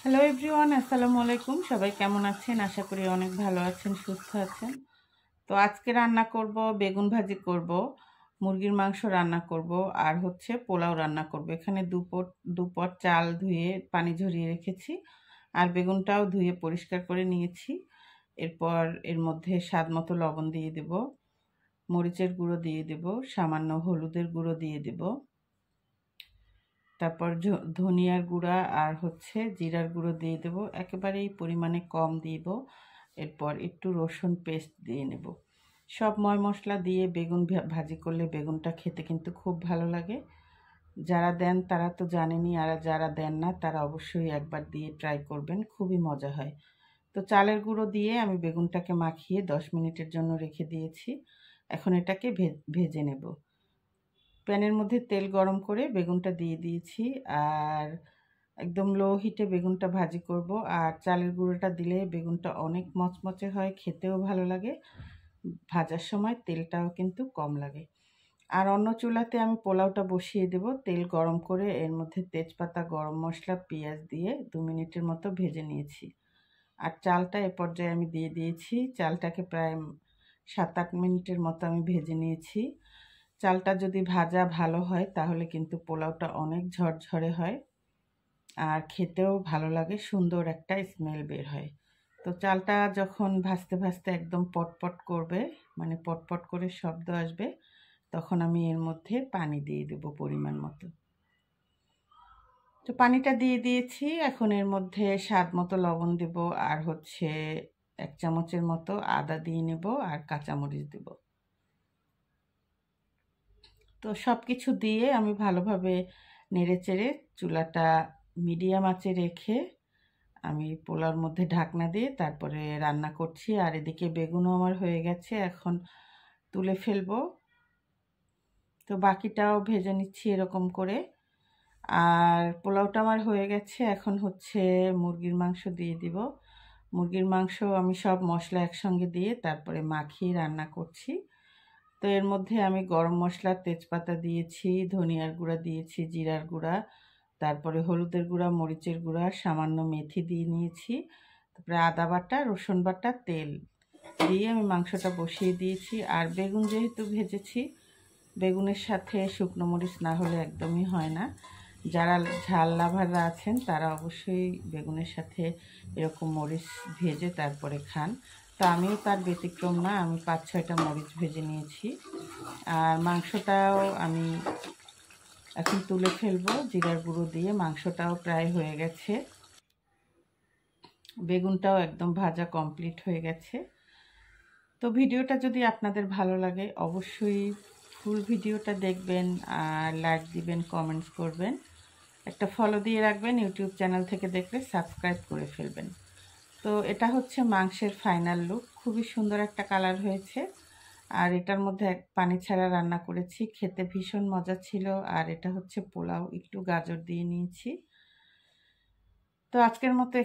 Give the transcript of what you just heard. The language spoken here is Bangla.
হ্যালো এভরিওয়ান, আসসালামু আলাইকুম। সবাই কেমন আছেন? আশা করি অনেক ভালো আছেন, সুস্থ আছেন। তো আজকে রান্না করব, বেগুন ভাজি করব, মুরগির মাংস রান্না করব, আর হচ্ছে পোলাও রান্না করব। এখানে দুপট চাল ধুয়ে পানি ঝরিয়ে রেখেছি, আর বেগুনটাও ধুয়ে পরিষ্কার করে নিয়েছি। এরপর এর মধ্যে স্বাদ মতো লবণ দিয়ে দেব, মরিচের গুঁড়ো দিয়ে দেব, সামান্য হলুদের গুঁড়ো দিয়ে দেব, তারপর ধনিয়ার গুঁড়া আর হচ্ছে জিরার গুঁড়ো দিয়ে দেবো, একেবারেই পরিমাণে কম দিব। এরপর একটু রসুন পেস্ট দিয়ে নেব। সব ময় মশলা দিয়ে বেগুন ভাজি করলে বেগুনটা খেতে কিন্তু খুব ভালো লাগে। যারা দেন তারা তো জানেনই, আর যারা দেন না তারা অবশ্যই একবার দিয়ে ট্রাই করবেন, খুবই মজা হয়। তো চালের গুঁড়ো দিয়ে আমি বেগুনটাকে মাখিয়ে 10 মিনিটের জন্য রেখে দিয়েছি। এখন এটাকে ভেজে নেব। প্যানের মধ্যে তেল গরম করে বেগুনটা দিয়ে দিয়েছি, আর একদম লো হিটে বেগুনটা ভাজি করব। আর চালের গুঁড়োটা দিলে বেগুনটা অনেক মচমচে হয়, খেতেও ভালো লাগে, ভাজার সময় তেলটাও কিন্তু কম লাগে। আর অন্য চুলাতে আমি পোলাওটা বসিয়ে দেব। তেল গরম করে এর মধ্যে তেজপাতা, গরম মশলা, পেঁয়াজ দিয়ে 2 মিনিটের মতো ভেজে নিয়েছি। আর চালটা এ পর্যায়ে আমি দিয়ে দিয়েছি। চালটাকে প্রায় 7-8 মিনিটের মতো আমি ভেজে নিয়েছি। চালটা যদি ভাজা ভালো হয় তাহলে কিন্তু পোলাওটা অনেক ঝরঝরে হয়, আর খেতেও ভালো লাগে, সুন্দর একটা স্মেল বের হয়। তো চালটা যখন ভাজতে ভাজতে একদম পটপট করবে, মানে পটপট করে শব্দ আসবে, তখন আমি এর মধ্যে পানি দিয়ে দেব পরিমাণ মতো। তো পানিটা দিয়ে দিয়েছি। এখন এর মধ্যে স্বাদ মতো লবণ দেব, আর হচ্ছে 1 চামচের মতো আদা দিয়ে নেব, আর কাঁচামরিচ দেব। তো সব কিছু দিয়ে আমি ভালোভাবে নেড়েচেড়ে চুলাটা মিডিয়াম আঁচে রেখে আমি পোলাওর মধ্যে ঢাকনা দিয়ে তারপরে রান্না করছি। আর এদিকে বেগুনও আমার হয়ে গেছে, এখন তুলে ফেলবো। তো বাকিটাও ভেজে নিচ্ছি এরকম করে। আর পোলাওটা আমার হয়ে গেছে। এখন হচ্ছে মুরগির মাংস দিয়ে দিব। মুরগির মাংস আমি সব মশলা একসঙ্গে দিয়ে তারপরে মাখিয়ে রান্না করছি। তো এর মধ্যে আমি গরম মশলা, তেজপাতা দিয়েছি, ধনিয়ার গুঁড়া দিয়েছি, জিরার গুঁড়া, তারপরে হলুদের গুঁড়া, মরিচের গুঁড়া, সামান্য মেথি দিয়ে নিয়েছি। তারপরে আদা বাটা, রসুন বাটা, তেল দিয়ে আমি মাংসটা বসিয়ে দিয়েছি। আর বেগুন যেহেতু ভেজেছি, বেগুনের সাথে শুকনো মরিচ না হলে একদমই হয় না। যারা ঝাল লাভাররা আছেন তারা অবশ্যই বেগুনের সাথে এরকম মরিচ ভেজে তারপরে খান। তো আমিও তার ব্যতিক্রম না, আমি 5-6টা মরিচ ভেজে নিয়েছি। আর মাংসটাও আমি এখন তুলে ফেলবো জিরার গুঁড়ো দিয়ে। মাংসটাও প্রায় হয়ে গেছে, বেগুনটাও একদম ভাজা কমপ্লিট হয়ে গেছে। তো ভিডিওটা যদি আপনাদের ভালো লাগে অবশ্যই ফুল ভিডিওটা দেখবেন, আর লাইক দিবেন, কমেন্টস করবেন, একটা ফলো দিয়ে রাখবেন। ইউটিউব চ্যানেল থেকে দেখলে সাবস্ক্রাইব করে ফেলবেন। তো এটা হচ্ছে মাংসের ফাইনাল লুক, খুবই সুন্দর একটা কালার হয়েছে। আর এটার মধ্যে পানি ছাড়া রান্না করেছি, খেতে ভীষণ মজা ছিল। আর এটা হচ্ছে পোলাও, একটু গাজর দিয়ে নিয়েছি। তো আজকের মতো